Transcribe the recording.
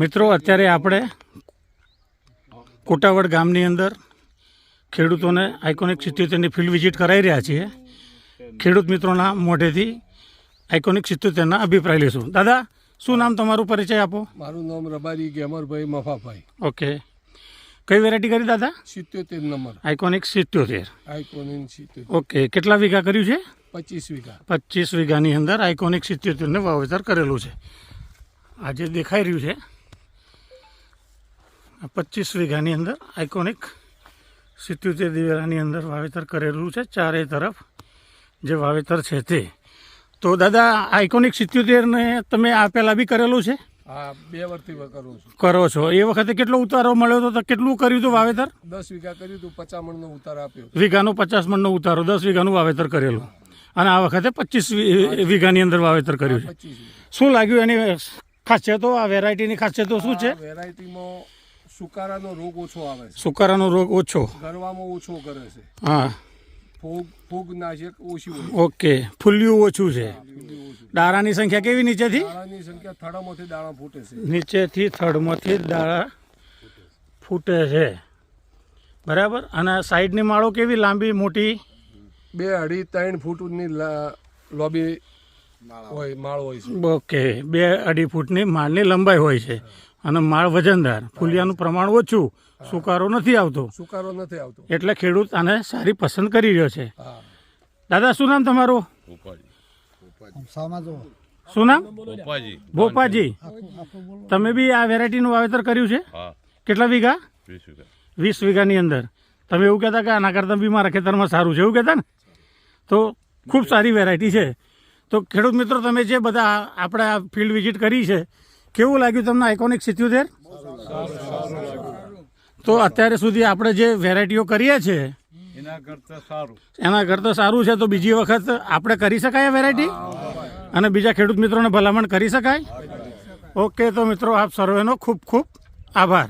મિત્રો અત્યારે આપણે કોટાવડ ગામની અંદર ખેડૂતોને આઇકોનિક 77ની ફિલ્ડ વિઝિટ કરાવી રહ્યા છીએ. ખેડૂત મિત્રોના મોઢેથી આઇકોનિક 77ના અભિપ્રાય લઈશું. દાદા, શું નામ તમારું, પરિચય આપો. મારું નામ રબારી ગેમરભાઈ મફાભાઈ. ઓકે, કઈ વેરાયટી કરી દાદા? 77 નંબર આઇકોનિક 77. આઇકોનિક 77. ઓકે, કેટલા વીઘા કર્યું છે? 25 વીઘા. 25 વીઘાની અંદર આઇકોનિક 77ને વાવેતર કરેલું છે. આજે દેખાઈ રહ્યું છે 25 વીઘાની અંદર આઇકોનિક 77 દિવેલાની અંદર વાવેતર કરેલું છે. ચારે તરફ જે વાવેતર છે તે. તો દાદા, આઇકોનિક 77ને તમે આ પહેલાં બી કરેલું છે? હા, 2 વર્ષથી કરું છું. કરો છો. એ વખતે કેટલો ઉતારો મળ્યો હતો? તો કેટલું કર્યું હતું વાવેતર? 10 વીઘા કર્યું હતું, 50 મણનો ઉતાર આપ્યો. વીઘાનો 50 મણનો ઉતારો, 10 વીઘાનું વાવેતર કરેલું. અને આ વખતે 25 વીઘાની અંદર વાવેતર કર્યું છે. શું લાગ્યું એની ખાસિયતો, આ વેરાયટીની ખાસિયતો શું છે? વેરાયટીમાં સુકારાનો રોગ ઓછો આવે છે. સુકારાનો રોગ ઓછો, ગરવામાં ઓછો કરે છે. હા. ફૂગ નાશક ઓછી હોય. ઓકે, ફૂલ્યું ઓછું છે. દાણાની સંખ્યા કેવી નીચેથી? દાણાની સંખ્યા થડમાંથી દાણા ફૂટે છે. નીચેથી થડમાંથી દાણા ફૂટે છે, બરાબર. અને સાઈડની માળો કેવી લાંબી મોટી? 2, 2.5, 3 ફૂટની લોબી હોય, માળ હોય છે. ઓકે, 2, 2.5 ફૂટની માળની લંબાઈ હોય છે. અને માળ વજનદાર, ફૂલિયાનું પ્રમાણ ઓછું, સુકારો નથી આવતો. સુકારો નથી આવતો એટલે ખેડૂત આને સારી પસંદ કરી રહ્યો છે. દાદા, શું નામ તમારું? શું નામ? ભોપાજી. તમે બી આ વેરાયટીનું વાવેતર કર્યું છે? કેટલા વીઘા? 20 વીઘાની અંદર. તમે એવું કહેતા કે આના કરતાં બી મારા ખેતરમાં સારું છે, એવું કહેતા ને? તો ખૂબ સારી વેરાયટી છે. તો ખેડૂત મિત્રો, તમે જે બધા આપણે આ ફિલ્ડ વિઝિટ કરી છે, કેવું લાગ્યું તમને આઇકોનિક 77? તો અત્યાર સુધી આપણે જે વેરાયટીઓ કરીએ છીએ એના કરતાં સારું છે. તો બીજી વખત આપણે કરી શકાય આ વેરાયટી અને બીજા ખેડૂત મિત્રોને ભલામણ કરી શકાય. ઓકે, તો મિત્રો આપ સર્વેનો ખૂબ ખૂબ આભાર.